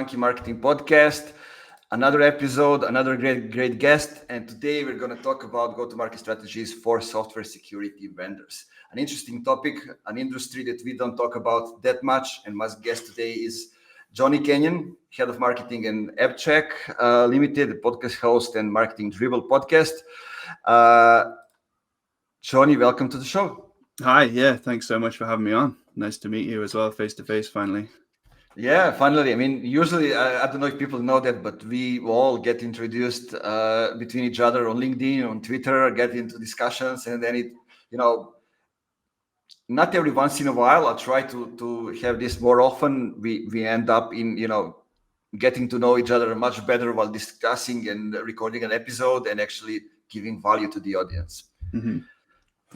Monkey Marketing Podcast. Another episode, another great guest. And today we're going to talk about go-to-market strategies for software security vendors. An interesting topic, an industry that we don't talk about that much. And my guest today is Jonny Kenyon, Head of Marketing and AppCheck Limited, podcast host and marketing Dribble podcast. Jonny, welcome to the show. Hi, yeah, thanks so much for having me on. Nice to meet you as well, face to face, finally. Yeah, finally. I mean, usually, I don't know if people know that, but we all get introduced between each other on LinkedIn, on Twitter, get into discussions, and then not every once in a while, I try to have this more often. We end up in, getting to know each other much better while discussing and recording an episode and actually giving value to the audience. Mm-hmm.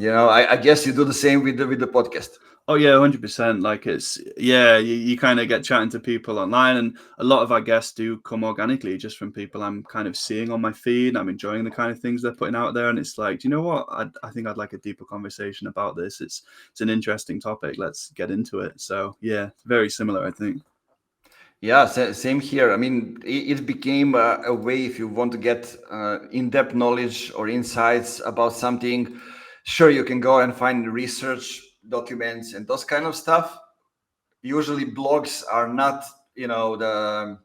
I guess you do the same with the podcast. Oh yeah, 100%. Like you kind of get chatting to people online, and a lot of our guests do come organically just from people I'm kind of seeing on my feed. I'm enjoying the kind of things they're putting out there, and it's like, do you know what? I think I'd like a deeper conversation about this. It's an interesting topic. Let's get into it. So yeah, very similar, I think. Yeah, same here. I mean, it became a way if you want to get in-depth knowledge or insights about something. Sure, you can go and find research documents and those kind of stuff. Usually blogs are not, the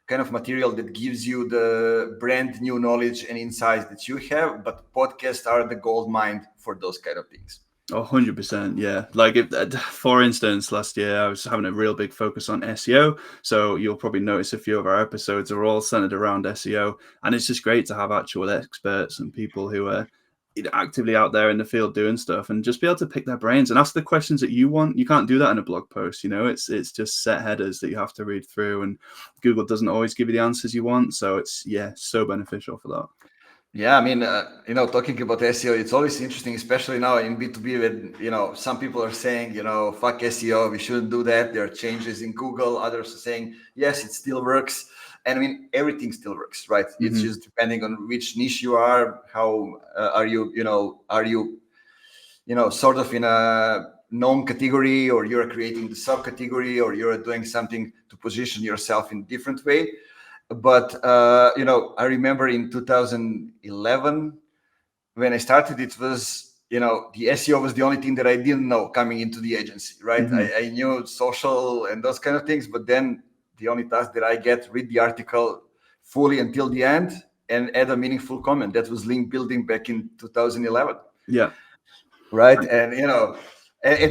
kind of material that gives you the brand new knowledge and insights that you have, but podcasts are the gold mine for those kind of things. Oh, 100%. Yeah. Like, for instance, last year I was having a real big focus on SEO. So you'll probably notice a few of our episodes are all centered around SEO. And it's just great to have actual experts and people who are actively out there in the field doing stuff and just be able to pick their brains and ask the questions that you want. You can't do that in a blog post. It's just set headers that you have to read through, and Google doesn't always give you the answers you want. So it's so beneficial for that. Yeah, I mean, talking about SEO, it's always interesting, especially now in B2B, when, some people are saying, fuck SEO, we shouldn't do that. There are changes in Google. Others are saying, yes, it still works. And I mean, everything still works, right? Mm-hmm. It's just depending on which niche you are, how are you sort of in a known category, or you're creating the subcategory, or you're doing something to position yourself in a different way. But, I remember in 2011, when I started, it was, the SEO was the only thing that I didn't know coming into the agency, right? Mm-hmm. I knew social and those kind of things, but then the only task that I get, read the article fully until the end and add a meaningful comment. That was link building back in 2011. Yeah. Right. And, and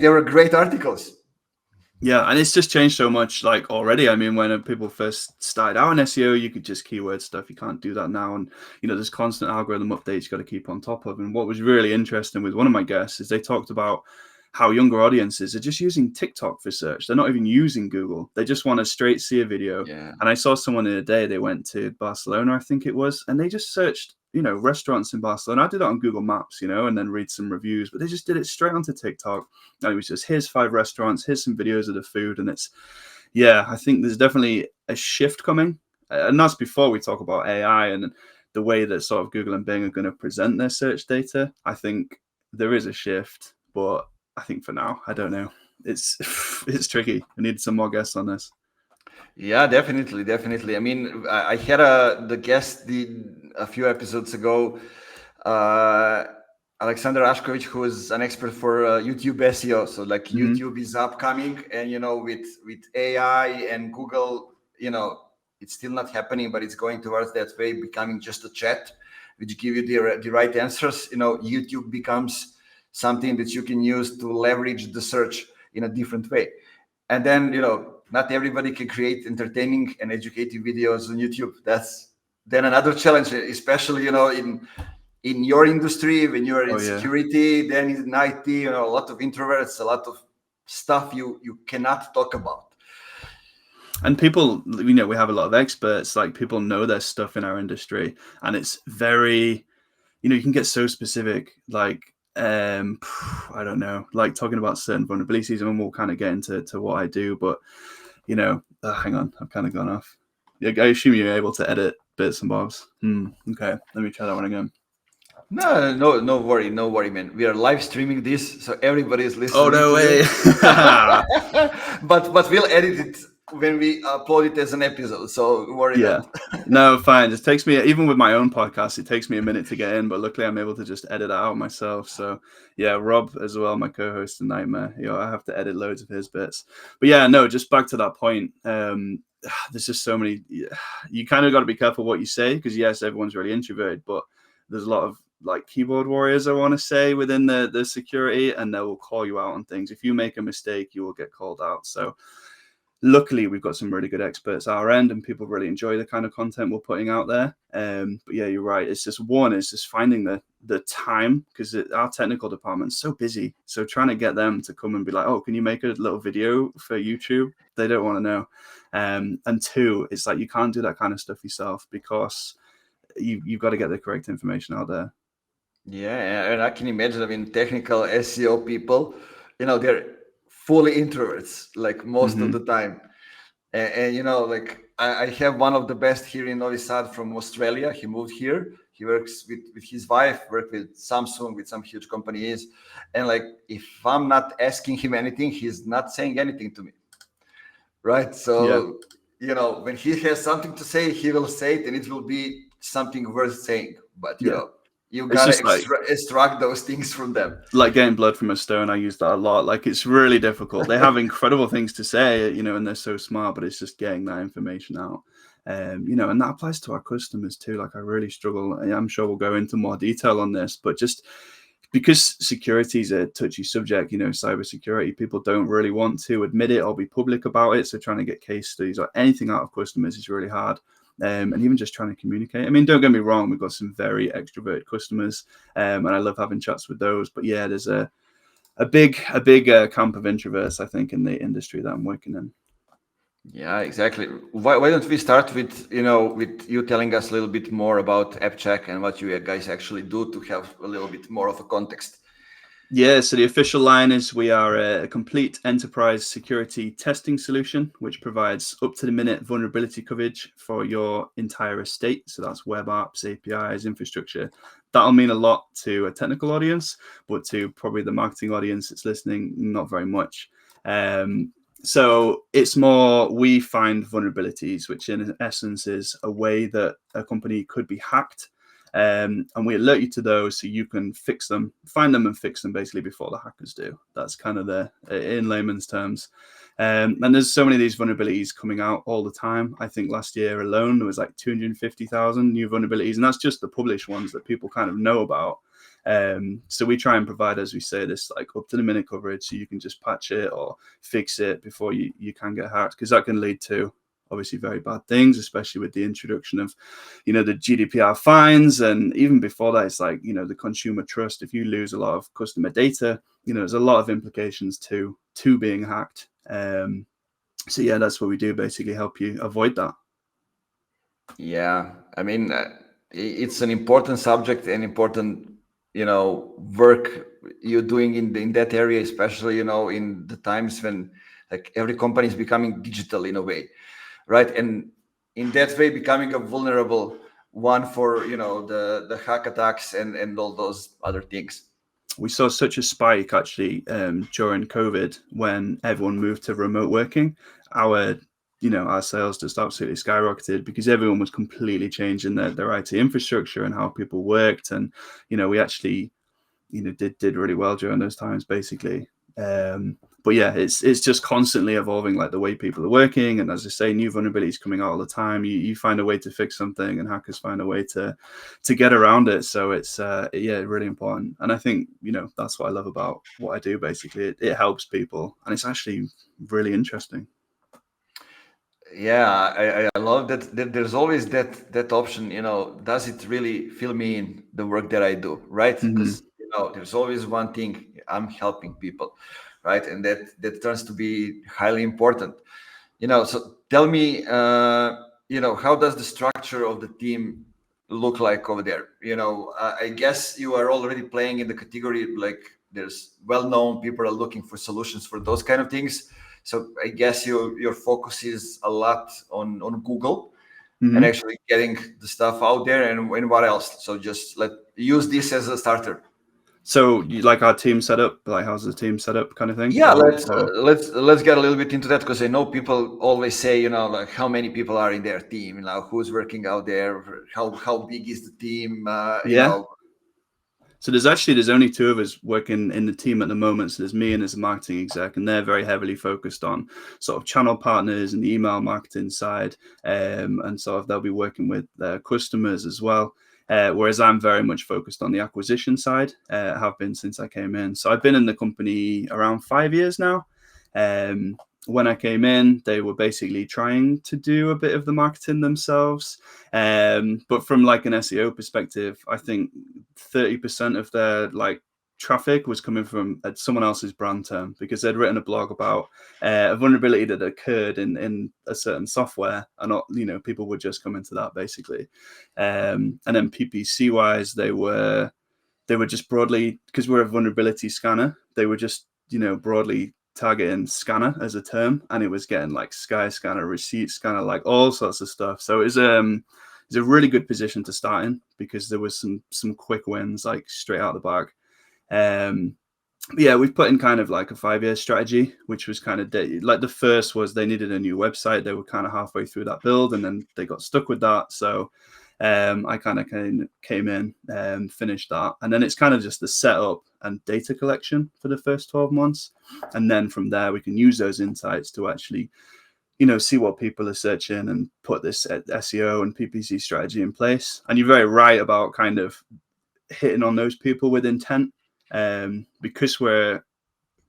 they were great articles. Yeah, and it's just changed so much, like, already. I mean, when people first started out in SEO, you could just keyword stuff. You can't do that now. And, there's constant algorithm updates you got to keep on top of. And what was really interesting with one of my guests is they talked about how younger audiences are just using TikTok for search. They're not even using Google. They just want to straight see a video. Yeah. And I saw someone the other day, they went to Barcelona, I think it was, and they just searched, restaurants in Barcelona. I did that on Google Maps, and then read some reviews, but they just did it straight onto TikTok. And it was just, here's 5 restaurants, here's some videos of the food. And I think there's definitely a shift coming. And that's before we talk about AI and the way that sort of Google and Bing are going to present their search data. I think there is a shift, but I think for now, I don't know. It's tricky. I need some more guests on this. Yeah, definitely. I mean, I had the guest a few episodes ago, Alexander Ashkovich, who is an expert for YouTube SEO. So like mm-hmm. YouTube is upcoming, and with AI and Google, it's still not happening, but it's going towards that way, becoming just a chat, which give you the right answers. YouTube becomes something that you can use to leverage the search in a different way. And then, not everybody can create entertaining and educative videos on YouTube. That's then another challenge, especially, in your industry, when you're in security, then in IT, a lot of introverts, a lot of stuff you cannot talk about. And people, we have a lot of experts, like people know their stuff in our industry, and it's very, you can get so specific, like, I don't know, like talking about certain vulnerabilities, and we'll kind of get into what I do, but hang on, I've kind of gone off. I assume you're able to edit bits and bobs. Okay, let me try that one again. No worry, man. We are live streaming this, so everybody is listening. Oh, no way. But we'll edit it when we upload it as an episode, so worry Yeah. not. No, fine. It takes me, even with my own podcast, it takes me a minute to get in, but luckily I'm able to just edit it out myself. So yeah, Rob as well, my co-host, a nightmare. I have to edit loads of his bits. But yeah, no, just back to that point. There's just so many. You kind of got to be careful what you say, because yes, everyone's really introverted, but there's a lot of like keyboard warriors, I want to say, within the security, and they will call you out on things. If you make a mistake, you will get called out. So luckily we've got some really good experts at our end, and people really enjoy the kind of content we're putting out there. But yeah, you're right. It's just finding the time, because our technical department's so busy. So trying to get them to come and be like, oh, can you make a little video for YouTube? They don't want to know. And two, it's like you can't do that kind of stuff yourself, because you've got to get the correct information out there. Yeah, and I can imagine. I mean, technical SEO people, they're fully introverts, like most of the time. And like I have one of the best here in Novi Sad from Australia. He moved here. He works with his wife, work with Samsung, with some huge companies. And like, if I'm not asking him anything, he's not saying anything to me. Right. So, when he has something to say, he will say it, and it will be something worth saying. But, you It's gotta just extract those things from them. Like getting blood from a stone. I use that a lot. Like, it's really difficult. They have incredible things to say, and they're so smart, but it's just getting that information out. And that applies to our customers too. Like, I really struggle. I'm sure we'll go into more detail on this, but just because security is a touchy subject, cybersecurity, people don't really want to admit it or be public about it. So trying to get case studies or anything out of customers is really hard. And even just trying to communicate. I mean, don't get me wrong, we've got some very extroverted customers, and I love having chats with those. But yeah, there's a big camp of introverts, I think, in the industry that I'm working in. Yeah, exactly. Why don't we start with you telling us a little bit more about AppCheck and what you guys actually do, to have a little bit more of a context. Yeah, so the official line is we are a complete enterprise security testing solution, which provides up-to-the-minute vulnerability coverage for your entire estate. So that's web apps, APIs, infrastructure. That'll mean a lot to a technical audience, but to probably the marketing audience that's listening, not very much. So it's more, we find vulnerabilities, which in essence is a way that a company could be hacked. And we alert you to those so you can fix them, find them and fix them basically before the hackers do. That's kind of in layman's terms. And there's so many of these vulnerabilities coming out all the time. I think last year alone, there was like 250,000 new vulnerabilities, and that's just the published ones that people kind of know about. So we try and provide, as we say, this like up to the minute coverage, so you can just patch it or fix it before you can get hacked, because that can lead to obviously very bad things, especially with the introduction of, the GDPR fines. And even before that, it's like, the consumer trust. If you lose a lot of customer data, there's a lot of implications to being hacked. So yeah, that's what we do, basically help you avoid that. Yeah, I mean, it's an important subject and important, work you're doing in that area, especially, in the times when like every company is becoming digital in a way, right? And in that way, becoming a vulnerable one for, the hack attacks and all those other things. We saw such a spike actually during COVID, when everyone moved to remote working. Our sales just absolutely skyrocketed, because everyone was completely changing their IT infrastructure and how people worked. And, we actually, did really well during those times, basically. But yeah, it's just constantly evolving, like the way people are working. And as I say, new vulnerabilities coming out all the time. You find a way to fix something, and hackers find a way to get around it. So it's really important. And I think, that's what I love about what I do, basically. It helps people, and it's actually really interesting. Yeah, I love that. There's always that option. Does it really fill me in the work that I do, right? Because there's always one thing: I'm helping people, right? And that turns to be highly important. So tell me, how does the structure of the team look like over there? I guess you are already playing in the category, like there's well-known people are looking for solutions for those kind of things. So I guess your focus is a lot on Google and actually getting the stuff out there, and what else? So just use this as a starter. So you like our team setup? Like how's the team set up kind of thing? Yeah, Or let's get a little bit into that, because I know people always say, like how many people are in their team, who's working out there, how big is the team, yeah. So there's only two of us working in the team at the moment. So there's me and there's a marketing exec, and they're very heavily focused on sort of channel partners and the email marketing side, and sort of they'll be working with their customers as well. Whereas I'm very much focused on the acquisition side, have been since I came in. So I've been in the company around 5 years now. When I came in, they were basically trying to do a bit of the marketing themselves. But from like an SEO perspective, I think 30% of their like traffic was coming from someone else's brand term, because they'd written a blog about a vulnerability that occurred in a certain software, and not, people would just come into that basically. And then PPC wise, they were just broadly, because we're a vulnerability scanner, they were just broadly targeting scanner as a term, and it was getting like Sky Scanner, Receipt Scanner, like all sorts of stuff. So it's a really good position to start in, because there was some quick wins like straight out the bag. Yeah, we've put in kind of like a 5-year strategy, which was kind of like the first was they needed a new website. They were kind of halfway through that build, and then they got stuck with that. So I kind of came in and finished that. And then it's kind of just the setup and data collection for the first 12 months. And then from there, we can use those insights to actually, see what people are searching and put this SEO and PPC strategy in place. And you're very right about kind of hitting on those people with intent, because we're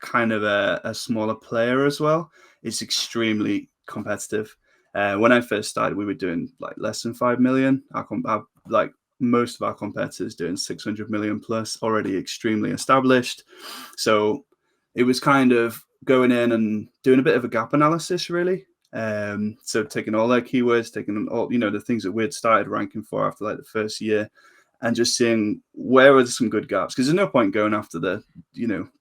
kind of a smaller player as well. It's extremely competitive. When I first started, we were doing like less than 5 million. Like most of our competitors doing 600 million plus, already extremely established. So it was kind of going in and doing a bit of a gap analysis, really. So taking all their keywords, taking all, the things that we'd started ranking for after like the first year, and just seeing where are some good gaps, because there's no point going after the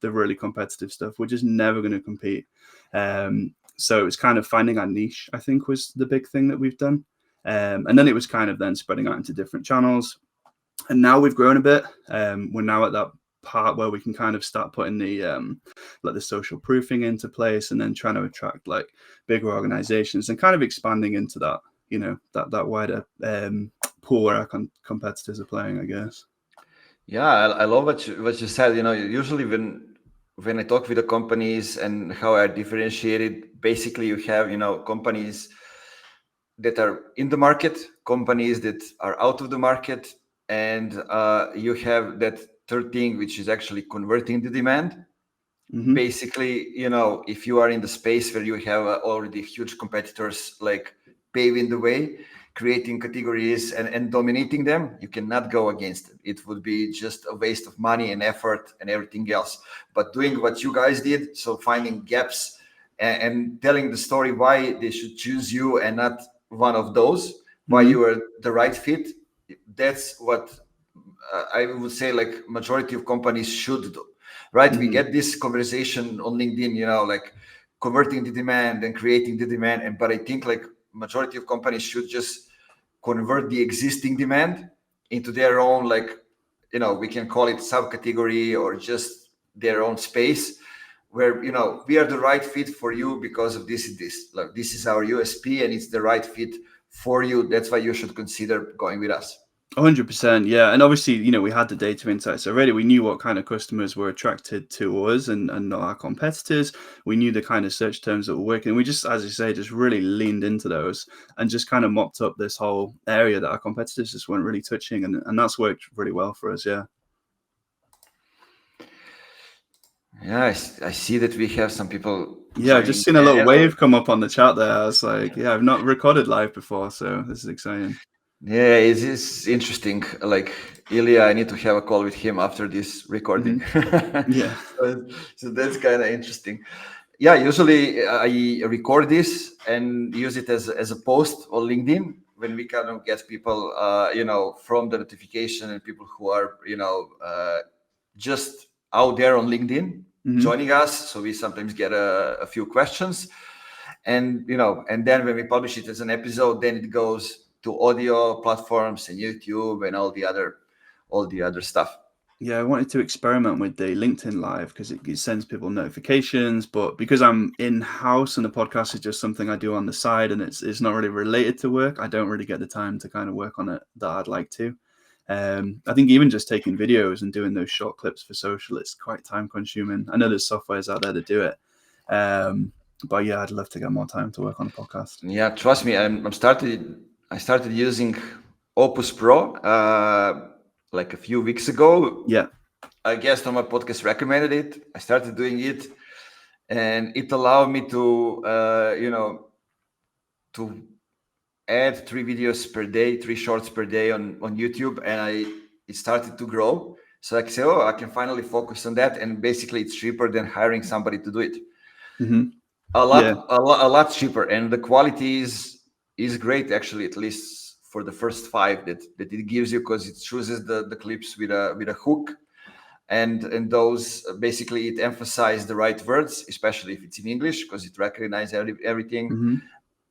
really competitive stuff. We're just never going to compete. So it's kind of finding our niche, I think, was the big thing that we've done. And then it was kind of then spreading out into different channels. And now we've grown a bit. We're now at that part where we can kind of start putting the like the social proofing into place, and then trying to attract like bigger organizations, and kind of expanding into that, that wider pool where our competitors are playing, I guess. Yeah, I love what you said. Usually when I talk with the companies and how I differentiated, basically you have companies that are in the market, companies that are out of the market, and you have that third thing, which is actually converting the demand. Mm-hmm. Basically, if you are in the space where you have already huge competitors like paving the way, creating categories and dominating them, you cannot go against it. It would be just a waste of money and effort and everything else. But doing what you guys did, so finding gaps and telling the story why they should choose you and not one of those, why you are the right fit, that's what I would say like majority of companies should do. Right? We get this conversation on LinkedIn, like converting the demand and creating the demand. But I think like majority of companies should just convert the existing demand into their own, like, we can call it subcategory or just their own space where, we are the right fit for you because of this and this. Like, this is our USP and it's the right fit for you. That's why you should consider going with us. 100%, yeah. And obviously, we had the data insights already. We knew what kind of customers were attracted to us and not our competitors. We knew the kind of search terms that were working. We just, as you say, just really leaned into those and just kind of mopped up this whole area that our competitors just weren't really touching. And that's worked really well for us, yeah. Yeah, I see that we have some people. Yeah, I've just seen a little wave come up on the chat there. I was like, yeah, I've not recorded live before, so this is exciting. Yeah, it is interesting. Like Ilya, I need to have a call with him after this recording. Yeah. So that's kind of interesting. Yeah, usually I record this and use it as a post on LinkedIn when we kind of get people, from the notification, and people who are, just out there on LinkedIn joining us. So we sometimes get a few questions, and and then when we publish it as an episode, then it goes to audio platforms and YouTube and all the other stuff. Yeah, I wanted to experiment with the LinkedIn Live because it sends people notifications, but because I'm in-house and the podcast is just something I do on the side and it's not really related to work, I don't really get the time to kind of work on it that I'd like to. I think even just taking videos and doing those short clips for social, it's quite time consuming. I know there's softwares out there to do it. But yeah, I'd love to get more time to work on a podcast. Yeah, trust me, I started using Opus Pro like a few weeks ago. Yeah. I guess on my podcast recommended it. I started doing it, and it allowed me to to add 3 videos per day, 3 shorts per day on YouTube, and it started to grow. So I say, oh, I can finally focus on that, and basically it's cheaper than hiring somebody to do it. Mm-hmm. A lot cheaper, and the quality is great actually, at least for the first 5 that it gives you, because it chooses the clips with a hook, and those basically it emphasizes the right words, especially if it's in English, because it recognizes everything. Mm-hmm.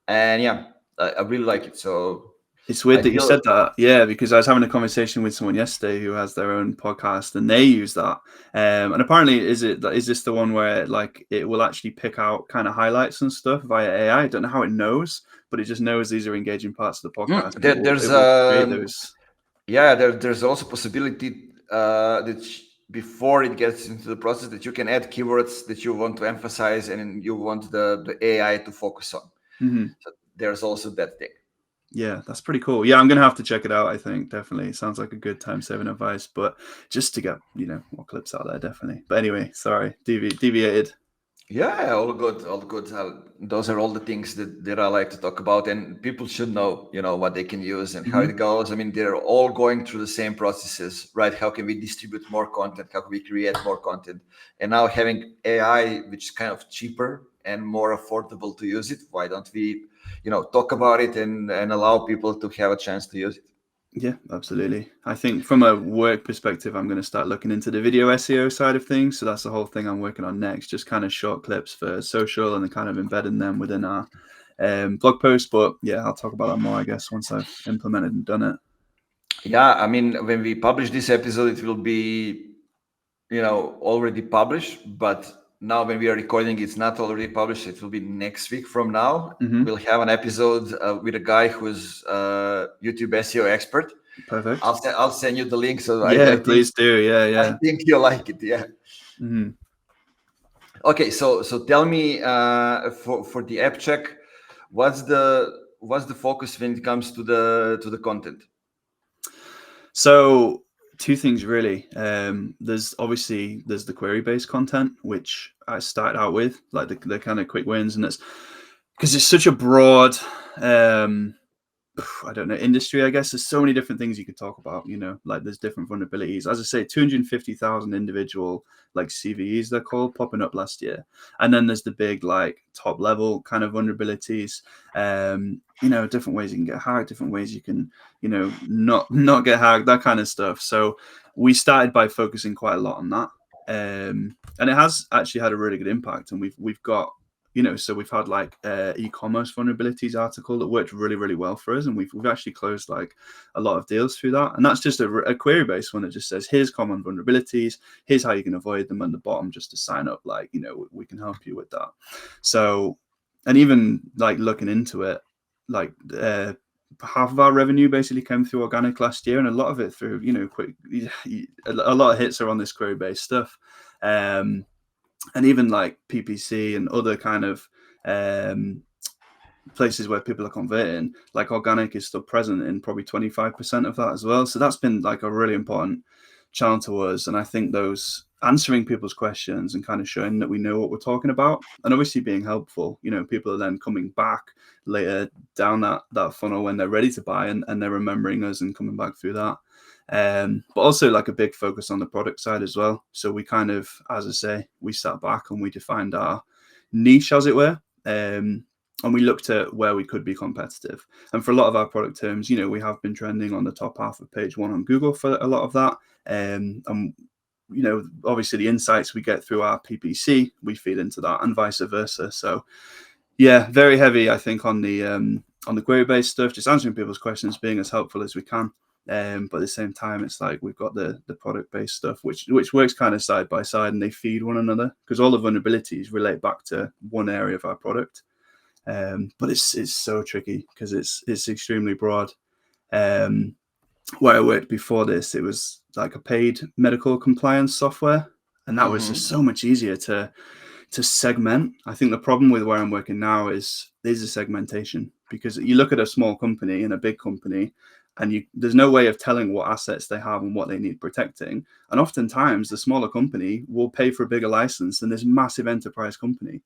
And yeah, I really like it. So it's weird that you said that. Yeah, because I was having a conversation with someone yesterday who has their own podcast and they use that. And apparently, is this the one where like it will actually pick out kind of highlights and stuff via AI? I don't know how it knows, but it just knows these are engaging parts of the podcast. There's also possibility that before it gets into the process that you can add keywords that you want to emphasize and you want the AI to focus on. Mm-hmm. So there's also that thing. Yeah, that's pretty cool. Yeah, I'm gonna have to check it out. I think definitely sounds like a good time-saving advice, but just to get more clips out there, definitely. But anyway, sorry, deviated. Yeah, all good. Those are all the things that I like to talk about, and people should know, what they can use and how it goes. I mean, they're all going through the same processes, right? How can we distribute more content? How can we create more content? And now having AI, which is kind of cheaper and more affordable to use it, why don't we, talk about it and allow people to have a chance to use it? Yeah, absolutely. I think from a work perspective, I'm going to start looking into the video SEO side of things. So that's the whole thing I'm working on next, just kind of short clips for social and then kind of embedding them within our blog post. But yeah, I'll talk about that more, I guess, once I've implemented and done it. Yeah, I mean, when we publish this episode, it will be, already published. But now when we are recording, it's not already published. It will be next week from now. Mm-hmm. We'll have an episode with a guy who's a YouTube SEO expert. Perfect. I'll send you the link. So please do. Yeah. I think you'll like it. Yeah. Mm-hmm. Okay, so tell me for the AppCheck, what's the focus when it comes to the content? So 2 things really. There's the query-based content, which I started out with, like the kind of quick wins, and that's because it's such a broad I don't know, industry, I guess. There's so many different things you could talk about, like there's different vulnerabilities. As I say, 250,000 individual like CVEs, they're called, popping up last year. And then there's the big like top level kind of vulnerabilities, different ways you can get hacked, different ways you can, not get hacked, that kind of stuff. So we started by focusing quite a lot on that. And it has actually had a really good impact. And we've got, so we've had like e-commerce vulnerabilities article that worked really, really well for us. And we've actually closed like a lot of deals through that. And that's just a query-based one that just says, here's common vulnerabilities, here's how you can avoid them, and the bottom just to sign up, like, we can help you with that. So, and even like looking into it, like half of our revenue basically came through organic last year, and a lot of it through, quick, a lot of hits are on this query-based stuff. And even like PPC and other kind of places where people are converting, like organic is still present in probably 25% of that as well. So that's been like a really important channel to us. And I think those answering people's questions and kind of showing that we know what we're talking about, and obviously being helpful, people are then coming back later down that funnel when they're ready to buy, and they're remembering us and coming back through that. But also like a big focus on the product side as well. So we kind of, as I say, we sat back and we defined our niche, as it were, and we looked at where we could be competitive. And for a lot of our product terms, we have been trending on the top half of page 1 on Google for a lot of that. And obviously the insights we get through our PPC, we feed into that, and vice versa. So yeah, very heavy, I think, on the query-based stuff, just answering people's questions, being as helpful as we can. But at the same time, it's like we've got the product-based stuff, which works kind of side by side, and they feed one another because all the vulnerabilities relate back to one area of our product. But it's so tricky because it's extremely broad. Where I worked before this, it was like a paid medical compliance software, and that was just so much easier to segment. I think the problem with where I'm working now is the segmentation, because you look at a small company and a big company, and there's no way of telling what assets they have and what they need protecting. And oftentimes the smaller company will pay for a bigger license than this massive enterprise company,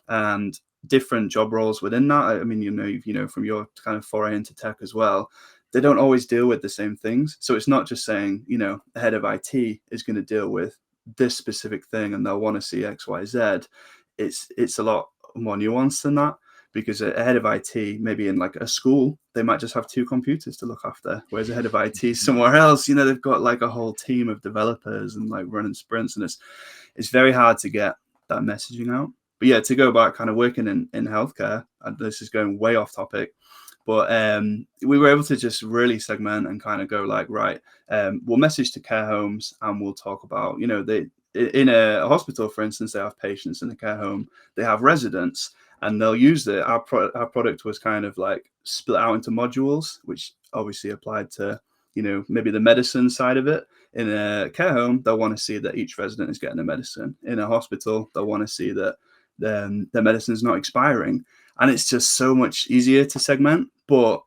and different job roles within that. I mean, you know, from your kind of foray into tech as well, they don't always deal with the same things. So it's not just saying, you know, the head of IT is going to deal with this specific thing and they'll want to see X, Y, Z. It's a lot more nuanced than that, because a head of IT, maybe in like a school, they might just have 2 computers to look after. Whereas a head of IT somewhere else, you know, they've got like a whole team of developers and like running sprints, and it's very hard to get that messaging out. But yeah, to go back, kind of working in healthcare, and this is going way off topic, but we were able to just really segment and kind of go like, right, we'll message to care homes and we'll talk about, you know, in a hospital, for instance, they have patients. In the care home, they have residents, and they'll use our product was kind of like split out into modules, which obviously applied to, you know, maybe the medicine side of it. In a care home, they'll want to see that each resident is getting a medicine. In a hospital, they'll want to see that their medicine is not expiring. And it's just so much easier to segment. But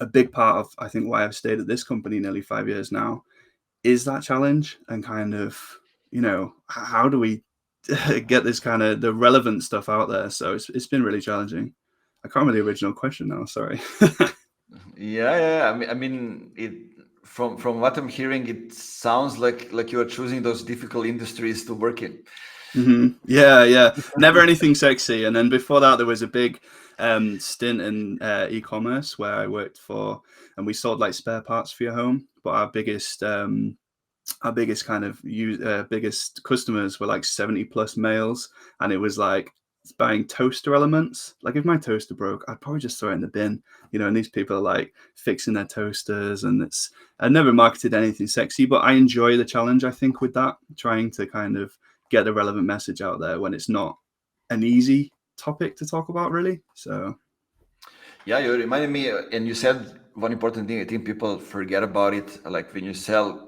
a big part of, I think, why I've stayed at this company nearly 5 years now is that challenge, and kind of, you know, how do we get this kind of the relevant stuff out there? So it's been really challenging. I can't remember the original question now. Sorry. Yeah. I mean, from what I'm hearing, it sounds like you are choosing those difficult industries to work in. Yeah. Never anything sexy. And then before that, there was a big stint in e-commerce where I worked for, and we sold like spare parts for your home. But our biggest biggest customers were like 70+ males, and it was like buying toaster elements. Like if my toaster broke, I'd probably just throw it in the bin, you know. And these people are like fixing their toasters, and I never marketed anything sexy, but I enjoy the challenge, I think, with that, trying to kind of get the relevant message out there when it's not an easy topic to talk about, really. So yeah, you reminded me, and you said one important thing. I think people forget about it, like when you sell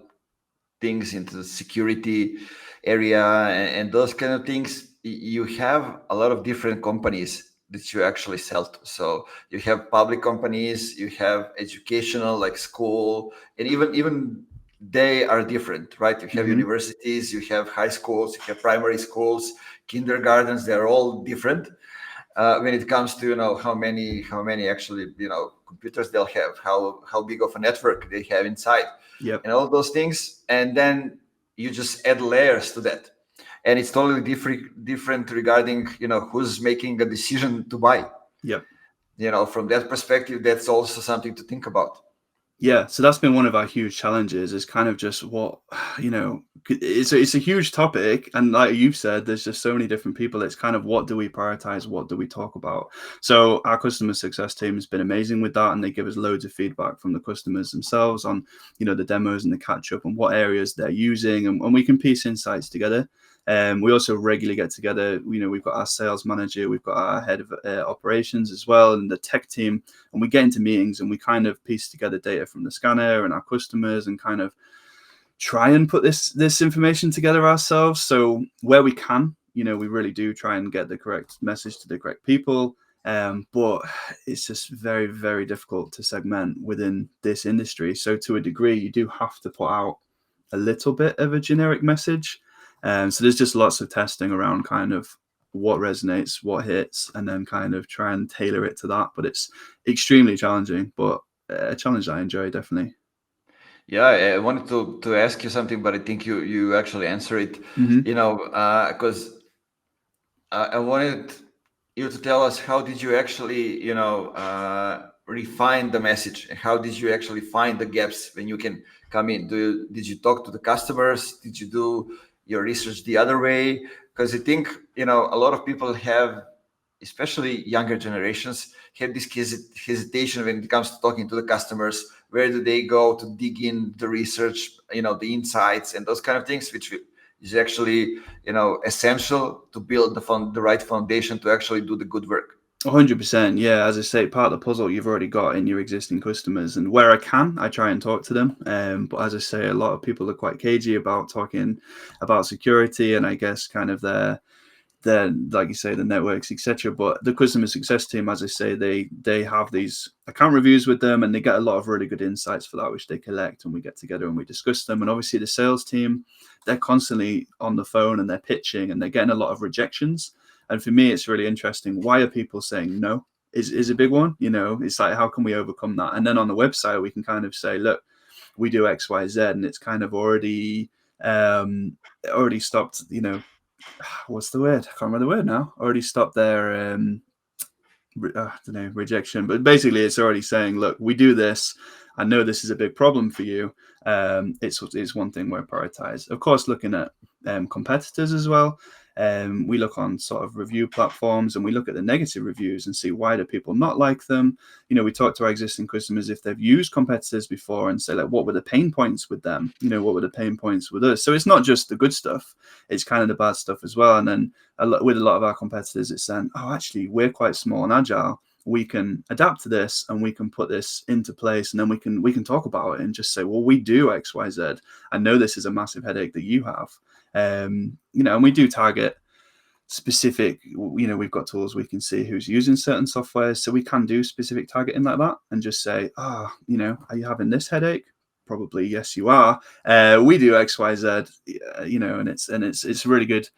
things into the security area and those kind of things, you have a lot of different companies that you actually sell to. So you have public companies, you have educational like school, and even they are different, right? You have universities, you have high schools, you have primary schools, kindergartens. They're all different when it comes to, you know, how many actually, you know, computers they'll have, how big of a network they have inside. Yep. And all those things. And then you just add layers to that, and it's totally different regarding, you know, who's making a decision to buy. Yep. You know, from that perspective, that's also something to think about. Yeah, so that's been one of our huge challenges, is kind of just what, you know, it's a huge topic. And like you've said, there's just so many different people. It's kind of, what do we prioritize? What do we talk about? So our customer success team has been amazing with that. And they give us loads of feedback from the customers themselves on, you know, the demos and the catch up and what areas they're using. And we can piece insights together. We also regularly get together. You know, we've got our sales manager, we've got our head of operations as well, and the tech team, and we get into meetings and we kind of piece together data from the scanner and our customers, and kind of try and put this information together ourselves. So where we can, you know, we really do try and get the correct message to the correct people. But it's just very, very difficult to segment within this industry. So to a degree, you do have to put out a little bit of a generic message. So there's just lots of testing around kind of what resonates, what hits, and then kind of try and tailor it to that. But it's extremely challenging, but a challenge I enjoy, definitely. Yeah, I wanted to ask you something, but I think you actually answer it. You know, because I wanted you to tell us, how did you actually, you know, refine the message? How did you actually find the gaps when you can come in? Did you talk to the customers? Did you do your research the other way? Because I think, you know, a lot of people have especially younger generations, have this hesitation when it comes to talking to the customers. Where do they go to dig in the research, the insights and those kind of things, which is actually, essential to build the right foundation to actually do the good work. 100%. Yeah, as I say, part of the puzzle you've already got in your existing customers, and where I can, I try and talk to them. But as I say, a lot of people are quite cagey about talking about security, and I guess kind of their like you say, the networks, etc. But the customer success team, as I say, they have these account reviews with them, and they get a lot of really good insights for that, which they collect, and we get together and we discuss them. And obviously, the sales team, they're constantly on the phone and they're pitching, and they're getting a lot of rejections. And for me, it's really interesting. Why are people saying no? Is a big one. It's like, how can we overcome that? And then on the website, we can kind of say, look, we do X, Y, Z, and it's kind of already stopped. What's the word? I can't remember the word now. Already stopped their I don't know, rejection, but basically it's already saying, look, we do this. I know this is a big problem for you. It's one thing we're prioritize. Of course, looking at competitors as well. We look on sort of review platforms, and we look at the negative reviews and see, why do people not like them. We talk to our existing customers if they've used competitors before and say, like, what were the pain points with them? What were the pain points with us? So it's not just the good stuff, it's kind of the bad stuff as well. And then with a lot of our competitors, it's saying, oh, actually, we're quite small and agile. We can adapt to this, and we can put this into place, and then we can talk about it and just say, well, we do X, Y, Z. I know this is a massive headache that you have. And we do target specific, we've got tools we can see who's using certain software, so we can do specific targeting like that and just say, are you having this headache? Probably yes, you are. We do X, Y, Z, and it's really good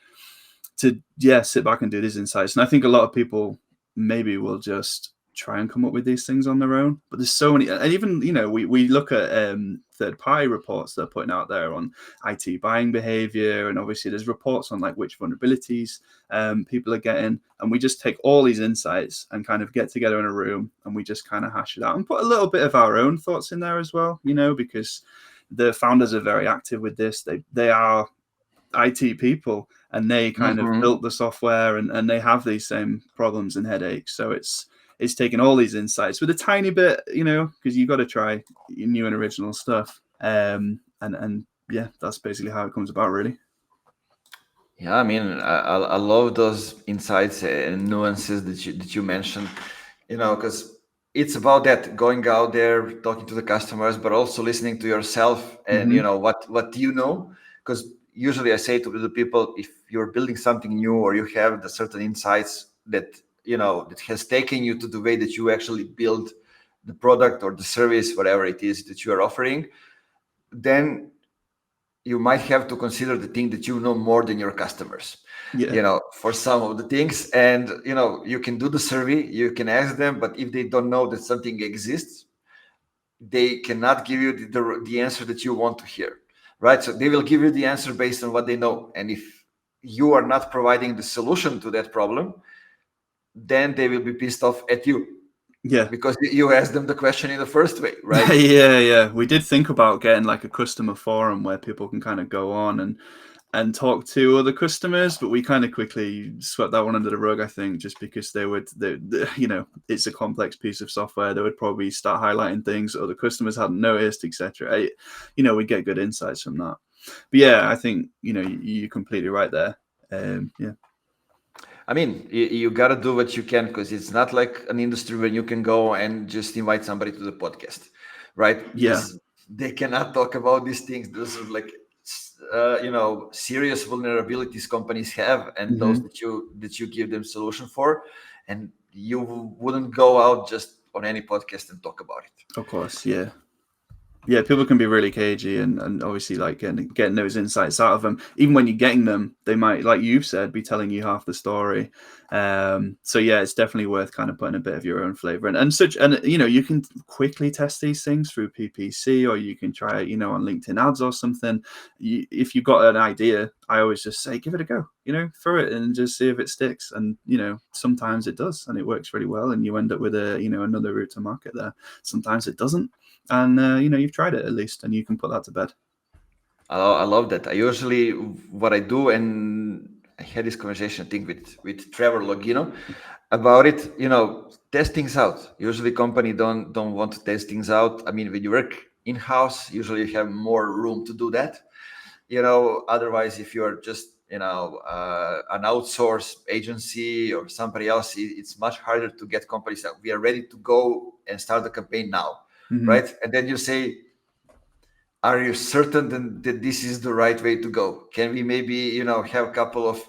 to sit back and do these insights. And I think a lot of people maybe will just try and come up with these things on their own, but there's so many. And even we look at third-party reports they're putting out there on IT buying behavior, and obviously there's reports on like which vulnerabilities people are getting, and we just take all these insights and kind of get together in a room, and we just kind of hash it out and put a little bit of our own thoughts in there as well, because the founders are very active with this. They are IT people, and they kind of built the software, and they have these same problems and headaches. So it's taking all these insights with a tiny bit, because you got to try new and original stuff. And yeah, that's basically how it comes about, really. Yeah, I mean, I love those insights and nuances that you mentioned, because it's about that, going out there, talking to the customers, but also listening to yourself and, what do you know? Because usually I say to the people, if you're building something new or you have the certain insights that, that has taken you to the way that you actually build the product or the service, whatever it is that you are offering, then you might have to consider the thing that you know more than your customers, for some of the things. And, you can do the survey, you can ask them, but if they don't know that something exists, they cannot give you the answer that you want to hear, right? So they will give you the answer based on what they know. And if you are not providing the solution to that problem, then they will be pissed off at you. Yeah, because you asked them the question in the first way, right? Yeah. We did think about getting like a customer forum where people can kind of go on and talk to other customers, but we kind of quickly swept that one under the rug, I think, just because it's a complex piece of software. They would probably start highlighting things that other customers hadn't noticed, etc. We get good insights from that. But yeah, I think you're completely right there. Yeah. I mean, you got to do what you can, because it's not like an industry where you can go and just invite somebody to the podcast, right? Yeah. They cannot talk about these things. This is like, serious vulnerabilities companies have, and those that you give them solution for, and you wouldn't go out just on any podcast and talk about it. Of course, yeah. Yeah, people can be really cagey, and obviously like getting those insights out of them. Even when you're getting them, they might, like you've said, be telling you half the story. So yeah, it's definitely worth kind of putting a bit of your own flavor in. And you can quickly test these things through PPC, or you can try it, on LinkedIn ads or something. If you've got an idea, I always just say, give it a go, throw it and just see if it sticks. And, sometimes it does, and it works really well, and you end up with another route to market there. Sometimes it doesn't. And you've tried it at least, and you can put that to bed. I love that. I usually, what I do, and I had this conversation, I think, with Trevor Logino about it. Test things out. Usually company don't want to test things out. I mean, when you work in-house, usually you have more room to do that. Otherwise, if you're just an outsourced agency or somebody else, it's much harder to get companies that we are ready to go and start the campaign now, right? And then you say, are you certain that this is the right way to go? Can we maybe have a couple of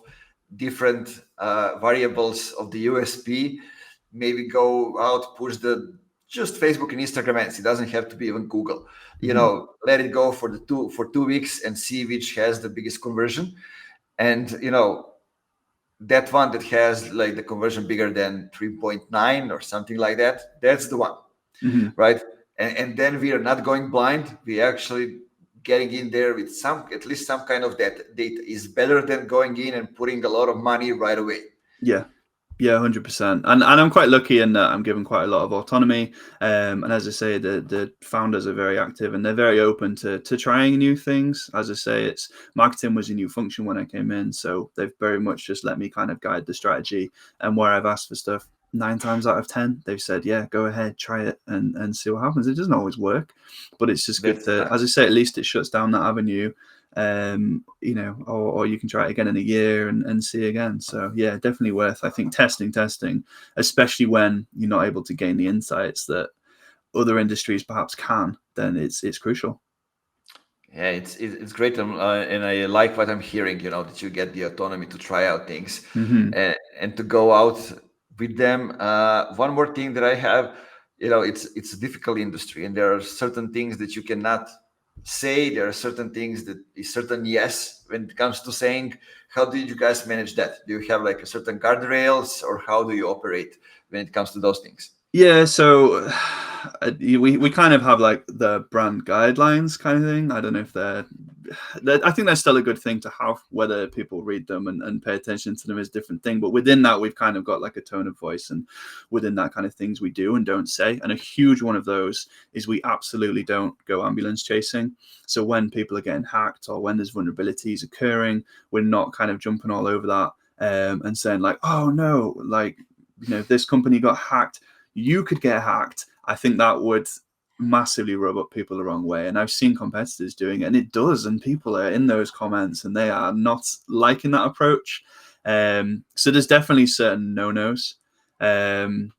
different variables of the USP, maybe go out, push just Facebook and Instagram ads. It doesn't have to be even Google. Let it go for 2 weeks and see which has the biggest conversion. And that one that has like the conversion bigger than 3.9 or something like that, that's the one, right? And then we are not going blind. We actually getting in there with at least some kind of data is better than going in and putting a lot of money right away. Yeah, 100%. And I'm quite lucky in that I'm given quite a lot of autonomy. And as I say, the founders are very active and they're very open to trying new things. As I say, marketing was a new function when I came in, so they've very much just let me kind of guide the strategy. And where I've asked for stuff, 9 times out of 10, they've said, yeah, go ahead, try it and see what happens. It doesn't always work, but it's just good to, as I say, at least it shuts down that avenue. Or you can try it again in a year and see again. So yeah, definitely worth, I think, testing, especially when you're not able to gain the insights that other industries perhaps can. Then it's crucial. Yeah, it's great, and I like what I'm hearing. That you get the autonomy to try out things and to go out with them. One more thing that I have, it's a difficult industry, and there are certain things that you cannot say. There are certain things that is certain yes when it comes to saying. How did you guys manage that? Do you have like a certain guardrails, or how do you operate when it comes to those things? Yeah, so we kind of have like the brand guidelines kind of thing. I don't know if I think that's still a good thing to have. Whether people read them and pay attention to them is a different thing. But within that, we've kind of got like a tone of voice, and within that kind of things we do and don't say. And a huge one of those is we absolutely don't go ambulance chasing. So when people are getting hacked or when there's vulnerabilities occurring, we're not kind of jumping all over that and saying like, oh no, like, this company got hacked. You could get hacked. I think that would massively rub up people the wrong way. And I've seen competitors doing it, and it does. And people are in those comments and they are not liking that approach. So there's definitely certain no-nos. In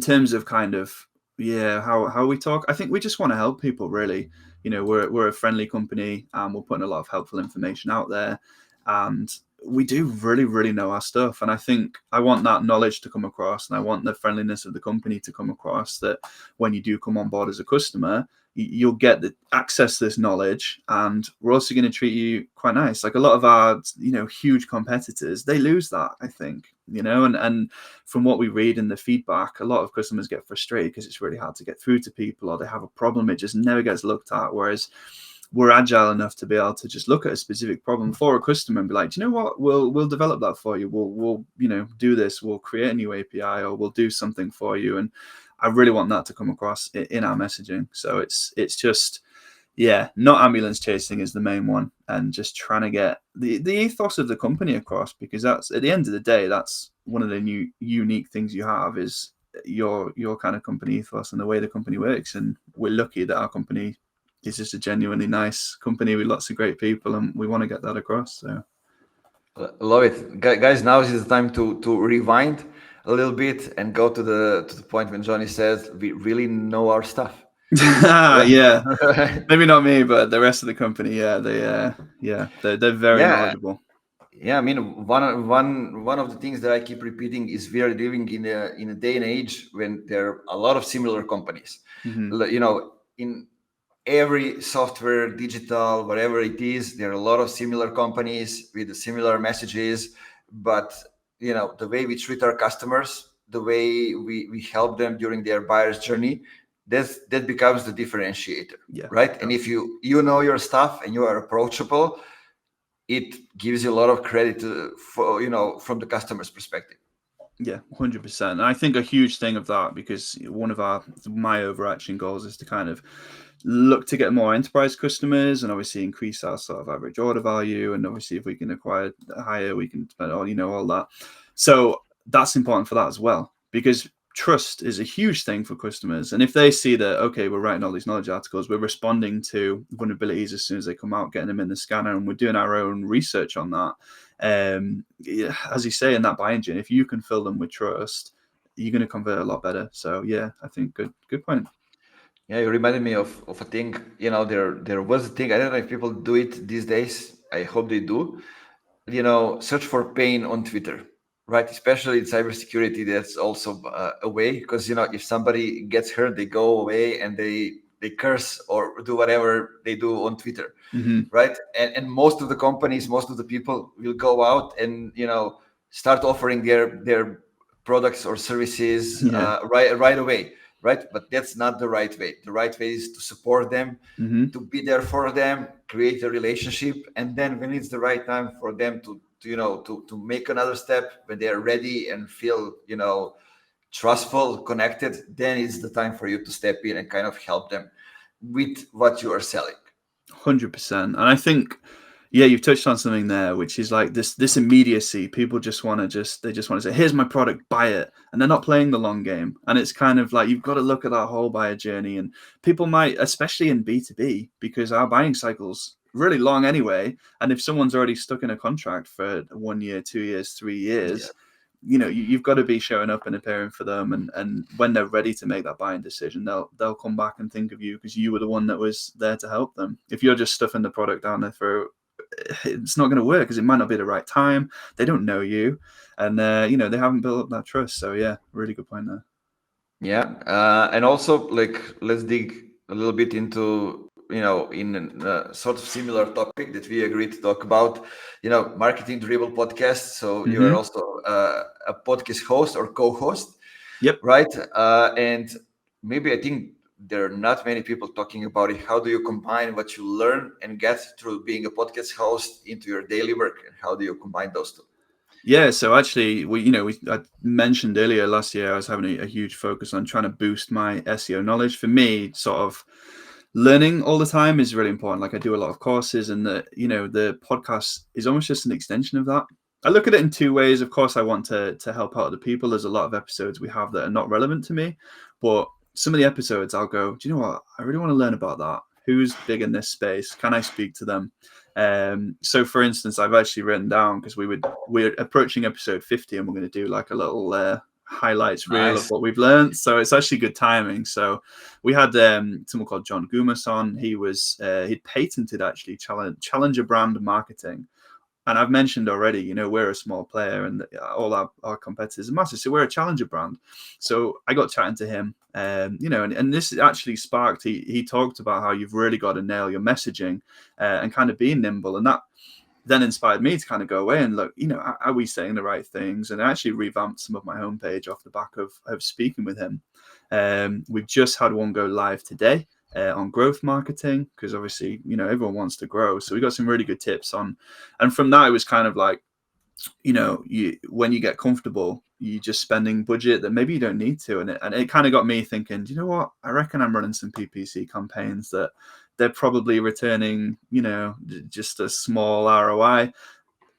terms of kind of, how we talk, I think we just want to help people, really. We're a friendly company and we're putting a lot of helpful information out there. And we do really, really know our stuff. And I think I want that knowledge to come across, and I want the friendliness of the company to come across, that when you do come on board as a customer, you'll get the access to this knowledge, and we're also going to treat you quite nice. Like a lot of our, huge competitors, they lose that, I think, and from what we read in the feedback, a lot of customers get frustrated because it's really hard to get through to people, or they have a problem. It just never gets looked at. Whereas we're agile enough to be able to just look at a specific problem for a customer and be like, do you know what? We'll develop that for you. We'll do this. We'll create a new API, or we'll do something for you. And I really want that to come across in our messaging. So it's just, not ambulance chasing is the main one, and just trying to get the ethos of the company across, because that's, at the end of the day, that's one of the unique things you have is your kind of company ethos and the way the company works. And we're lucky that our company is just a genuinely nice company with lots of great people, and we want to get that across. So love it, guys. Now is the time to rewind a little bit and go to the point when Jonny says we really know our stuff. Yeah, maybe not me, but the rest of the company, they're very knowledgeable. Yeah, I mean, one of the things that I keep repeating is we are living in a day and age when there are a lot of similar companies. In every software, digital, whatever it is, there are a lot of similar companies with similar messages. But the way we treat our customers, the way we help them during their buyer's journey, that becomes the differentiator, right? Yeah. And if you know your stuff and you are approachable, it gives you a lot of credit from the customer's perspective. Yeah, 100%. And I think a huge thing of that, because one of my overarching goals is to kind of look to get more enterprise customers and obviously increase our sort of average order value. And obviously, if we can acquire higher, we can spend all that. So that's important for that as well, because trust is a huge thing for customers. And if they see that, okay, we're writing all these knowledge articles, we're responding to vulnerabilities as soon as they come out, getting them in the scanner, and we're doing our own research on that. As you say, in that buy engine, if you can fill them with trust, you're going to convert a lot better. So yeah, I think good point. Yeah, you reminded me of a thing. There was a thing. I don't know if people do it these days. I hope they do. Search for pain on Twitter, right? Especially in cybersecurity, that's also a way, because if somebody gets hurt, they go away and they curse or do whatever they do on Twitter, right? And most of the companies, most of the people will go out and start offering their products or services right away, right? But that's not the right way. The right way is to support them, to be there for them, create a relationship, and then when it's the right time for them to make another step, when they're ready and feel trustful, connected, then it's the time for you to step in and kind of help them with what you are selling. 100%. And I think, yeah, you've touched on something there, which is like this immediacy. People just want to say, here's my product, buy it. And they're not playing the long game. And it's kind of like, you've got to look at that whole buyer journey. And people might, especially in B2B, because our buying cycle's really long anyway. And if someone's already stuck in a contract for 1 year, 2 years, 3 years, you've got to be showing up and appearing for them. And when they're ready to make that buying decision, they'll come back and think of you, because you were the one that was there to help them. If you're just stuffing the product down their throat, it's not going to work, because it might not be the right time. They don't know you, and they haven't built up that trust. So yeah, really good point there. Yeah, and also, like, let's dig a little bit into in a sort of similar topic that we agreed to talk about, marketing Dribble podcast. So you are also a podcast host or co-host. Yep. Right. And maybe I think there are not many people talking about it. How do you combine what you learn and get through being a podcast host into your daily work, and how do you combine those two? Yeah, so actually, I mentioned earlier last year I was having a huge focus on trying to boost my SEO knowledge. For me, sort of learning all the time is really important. Like, I do a lot of courses, and the podcast is almost just an extension of that. I look at it in two ways. Of course, I want to help out other people. There's a lot of episodes we have that are not relevant to me, but some of the episodes I'll go, do you know what? I really want to learn about that. Who's big in this space? Can I speak to them? So for instance, I've actually written down, because we're approaching episode 50, and we're going to do like a little highlights reel of what we've learned. So it's actually good timing. So we had someone called John Gumas on. He'd patented actually challenger brand marketing. And I've mentioned already, we're a small player, and all our competitors are massive. So we're a challenger brand. So I got chatting to him, and this actually sparked, he talked about how you've really got to nail your messaging and kind of be nimble. And that then inspired me to kind of go away and look, are we saying the right things? And I actually revamped some of my homepage off the back of speaking with him. We've just had one go live today. On growth marketing, because obviously everyone wants to grow, so we got some really good tips on. And from that, it was kind of like, when you get comfortable, you're just spending budget that maybe you don't need to, and it kind of got me thinking, do you know what, I reckon I'm running some PPC campaigns that they're probably returning just a small ROI.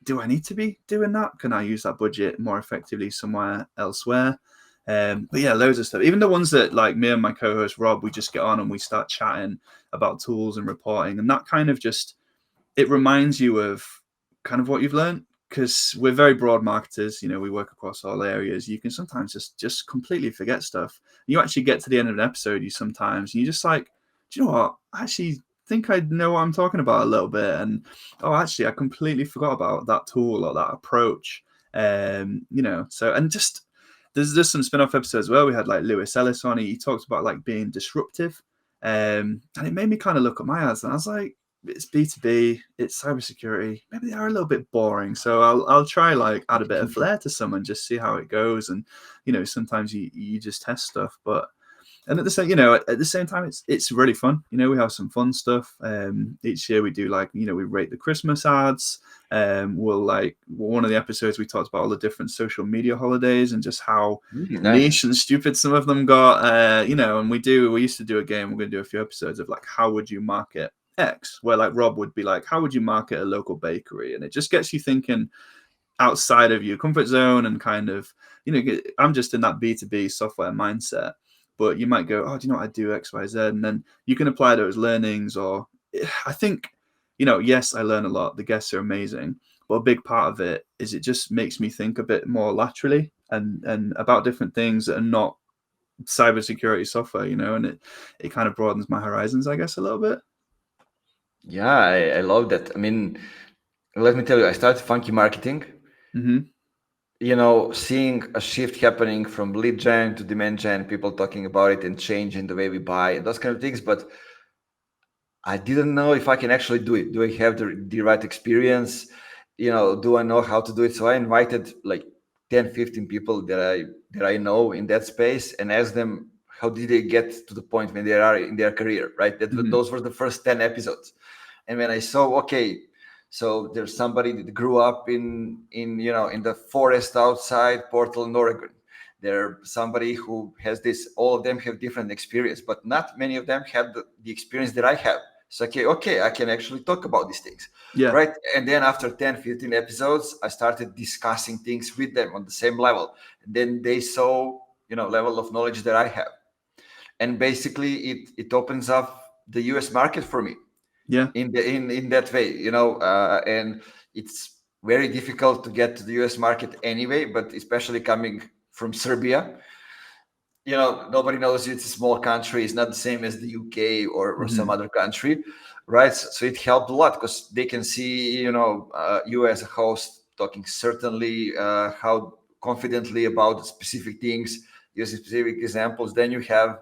Do I need to be doing that? Can I use that budget more effectively somewhere elsewhere? But yeah, loads of stuff. Even the ones that, like, me and my co-host Rob, we just get on and we start chatting about tools and reporting, and that kind of it reminds you of kind of what you've learned, because we're very broad marketers. We work across all areas. You can sometimes just completely forget stuff. You actually get to the end of an episode, you just like, do you know what? I actually think I know what I'm talking about a little bit, and actually I completely forgot about that tool or that approach. So, and just there's some spin-off episodes where we had like Lewis Ellis on. He talked about like being disruptive, and it made me kind of look at my ads, and I was like, it's B2B, it's cybersecurity, maybe they are a little bit boring, so I'll try like add a bit of flair to some and just see how it goes. And sometimes you just test stuff, but And at the same time, it's really fun. We have some fun stuff. Each year we do we rate the Christmas ads. One of the episodes we talked about all the different social media holidays and just how niche and stupid some of them got. And we used to do a game. We're going to do a few episodes of how would you market X, where Rob would be how would you market a local bakery, and it just gets you thinking outside of your comfort zone and kind of I'm just in that B2B software mindset. But you might go, oh, do you know what I do X, Y, Z? And then you can apply those learnings. Or I think, yes, I learn a lot. The guests are amazing. But a big part of it is it just makes me think a bit more laterally and about different things that are not cybersecurity software, and it kind of broadens my horizons, I guess, a little bit. Yeah, I love that. I mean, let me tell you, I started Funky Marketing. Seeing a shift happening from lead gen to demand gen, people talking about it and changing the way we buy and those kind of things. But I didn't know if I can actually do it. Do I have the right experience? Do I know how to do it? So I invited 10, 15 people that I know in that space and asked them, how did they get to the point when they are in their career, right? Those were the first 10 episodes. And when I saw, okay, so there's somebody that grew up in the forest outside Portland, Oregon. There's somebody who has this. All of them have different experience, but not many of them have the experience that I have. So okay, I can actually talk about these things, right? And then after 10, 15 episodes, I started discussing things with them on the same level. And then they saw, level of knowledge that I have, and basically it opens up the US market for me. In that way, and it's very difficult to get to the US market anyway, but especially coming from Serbia, nobody knows it's a small country. It's not the same as the UK or some other country, right? So it helped a lot because they can see, you as a host talking certainly how confidently about specific things, using specific examples. Then you have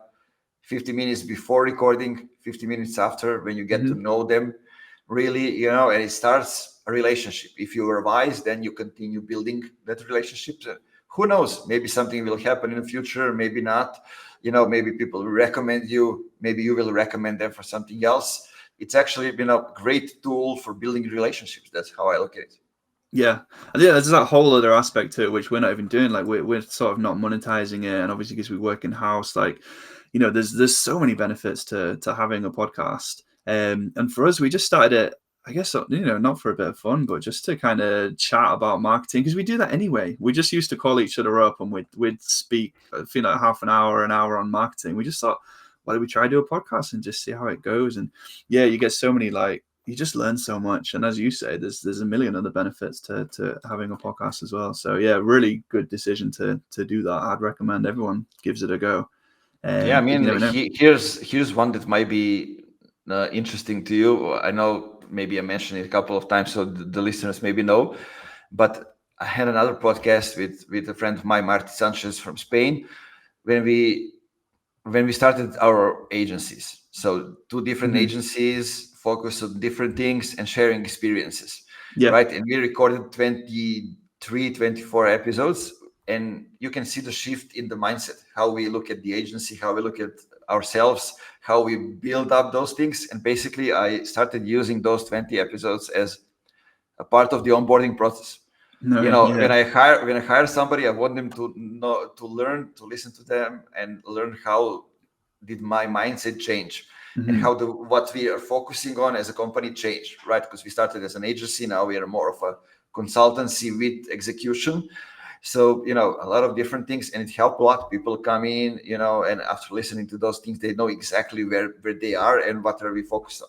50 minutes before recording, 50 minutes after, when you get to know them really, and it starts a relationship. If you are wise, then you continue building that relationship. Who knows? Maybe something will happen in the future, maybe not. Maybe people will recommend you, maybe you will recommend them for something else. It's actually been a great tool for building relationships. That's how I look at it. Yeah, there's that whole other aspect to it which we're not even doing. We're sort of not monetizing it, and obviously because we work in house, there's so many benefits to having a podcast. And for us, we just started it, I guess, not for a bit of fun, but just to kind of chat about marketing, because we do that anyway. We just used to call each other up and we'd speak, half an hour on marketing. We just thought, why don't we try to do a podcast and just see how it goes? And yeah, you get so many you just learn so much. And as you say, there's a million other benefits to having a podcast as well. So yeah, really good decision to do that. I'd recommend everyone gives it a go. Yeah, I mean, here's one that might be interesting to you. I know maybe I mentioned it a couple of times, so the listeners maybe know. But I had another podcast with a friend of mine, Marty Sanchez from Spain, when we started our agencies. So two different agencies focus on different things and sharing experiences, right? And we recorded 23, 24 episodes. And you can see the shift in the mindset, how we look at the agency, how we look at ourselves, how we build up those things. And basically, I started using those 20 episodes as a part of the onboarding process. When I hire somebody, I want them to know, to learn, to listen to them, and learn how did my mindset change, and how what we are focusing on as a company changed, right? Because we started as an agency, now we are more of a consultancy with execution. So, a lot of different things, and it helped a lot. People come in, and after listening to those things, they know exactly where they are and what are we focused on.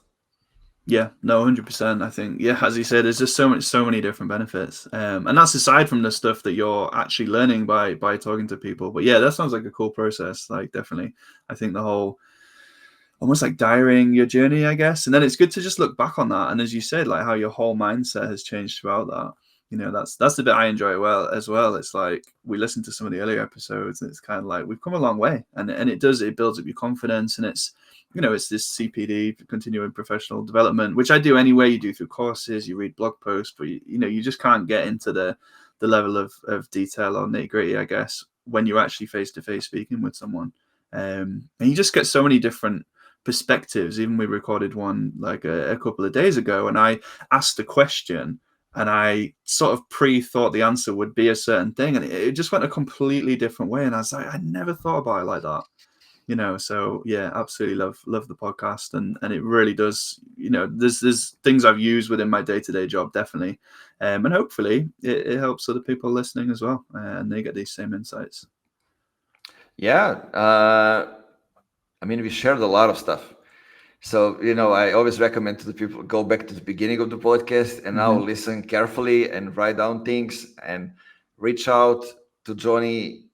Yeah, no, 100%. I think, as you said, there's just so many different benefits. And that's aside from the stuff that you're actually learning by talking to people. But yeah, that sounds like a cool process. Definitely. I think the whole, almost like diarying your journey, I guess. And then it's good to just look back on that. And as you said, how your whole mindset has changed throughout that. That's the bit I enjoy as well. It's we listen to some of the earlier episodes and it's kind of we've come a long way, and it builds up your confidence, and it's this CPD, continuing professional development, which I do anyway. You do through courses, you read blog posts, but you just can't get into the level of detail or nitty gritty, I guess, when you're actually face to face speaking with someone. And you just get so many different perspectives. Even we recorded one like a couple of days ago, and I asked a question and I sort of pre-thought the answer would be a certain thing, and it just went a completely different way. And I was like, I never thought about it like that. So yeah, absolutely love the podcast, and it really does. There's things I've used within my day-to-day job, definitely, and hopefully it helps other people listening as well, and they get these same insights. Yeah, I mean, we shared a lot of stuff. So, I always recommend to the people, go back to the beginning of the podcast and now listen carefully and write down things and reach out to Jonny.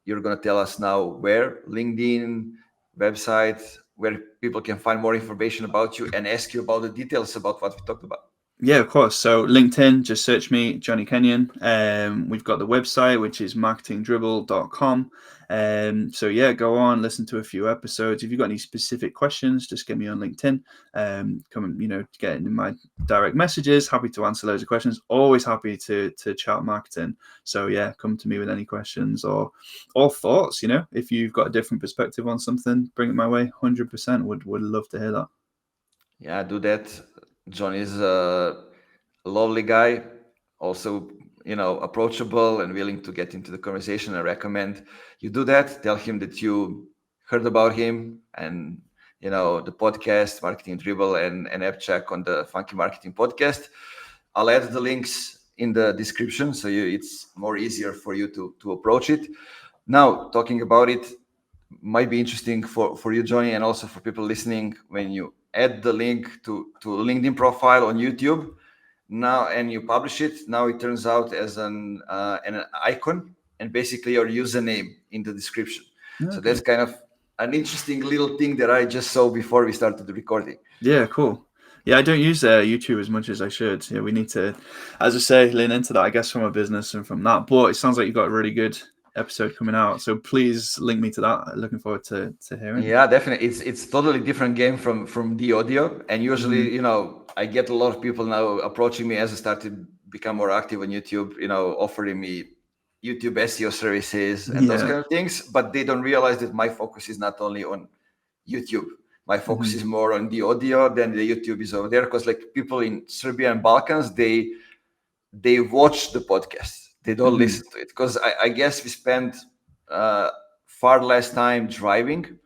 You're going to tell us now where: LinkedIn, website, where people can find more information about you and ask you about the details about what we talked about. Yeah, of course. So LinkedIn, just search me, Jonny Kenyon. We've got the website, which is marketingdribble.com. So yeah, go on, listen to a few episodes. If you've got any specific questions, just get me on LinkedIn. Come and, get in my direct messages. Happy to answer loads of questions. Always happy to chat marketing. So yeah, come to me with any questions or thoughts. If you've got a different perspective on something, bring it my way. 100% would love to hear that. Yeah, do that. John is a lovely guy, also, approachable and willing to get into the conversation. I recommend you do that. Tell him that you heard about him and, the podcast, Marketing Dribble and AppCheck on the Funky Marketing podcast. I'll add the links in the description so it's more easier for you to approach it. Now, talking about it might be interesting for you, Jonny, and also for people listening. When you add the link to LinkedIn profile on YouTube now and you publish it, now it turns out as an icon and basically your username in the description. Okay. So that's kind of an interesting little thing that I just saw before we started the recording. Yeah, cool. Yeah, I don't use YouTube as much as I should. Yeah, we need to, as I say, lean into that, I guess, from a business and from that. But it sounds like you've got a really good episode coming out, so please link me to that. Looking forward to hearing. Yeah, definitely. It's totally different game from the audio, and usually I get a lot of people now approaching me as I started become more active on YouTube, offering me YouTube SEO services and those kind of things, but they don't realize that my focus is not only on YouTube. My focus is more on the audio than the YouTube is over there, because like people in Serbia and Balkans, they watch the podcast. They don't listen to it, because I guess we spend far less time driving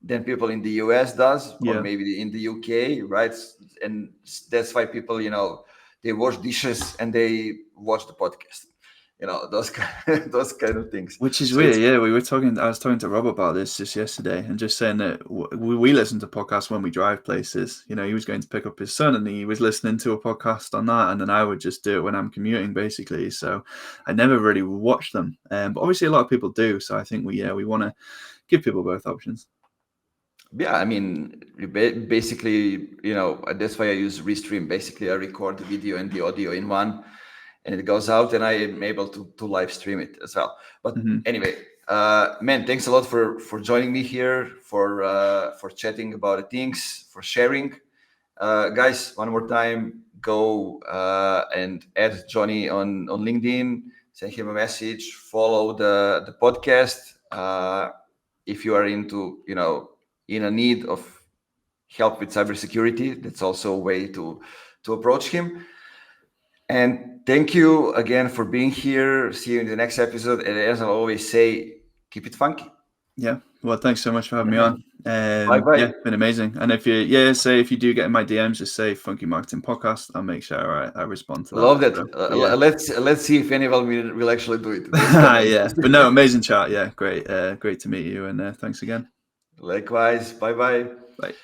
than people in the US does, or maybe in the UK, right? And that's why people, they wash dishes and they watch the podcast. Those kind of things. Which is weird. Yeah, I was talking to Rob about this just yesterday, and just saying that we listen to podcasts when we drive places. He was going to pick up his son and he was listening to a podcast on that, and then I would just do it when I'm commuting, basically. So I never really watch them. But obviously a lot of people do. So I think we want to give people both options. Yeah, I mean, basically, that's why I use Restream. Basically, I record the video and the audio in one, and it goes out, and I am able to live stream it as well. But anyway, man, thanks a lot for joining me here, for chatting about the things, for sharing. Guys, one more time, go and add Jonny on LinkedIn, send him a message, follow the podcast. If you are in a need of help with cybersecurity, that's also a way to approach him. And thank you again for being here. See you in the next episode. And as I always say, keep it funky. Yeah. Well, thanks so much for having me on. Bye-bye. Yeah, been amazing. And if you do get in my DMs, just say Funky Marketing Podcast. I'll make sure I respond to that. Love that. So, let's see if anyone will actually do it. Yeah. But no, amazing chat. Yeah. Great. Great to meet you. And thanks again. Likewise. Bye-bye. Bye.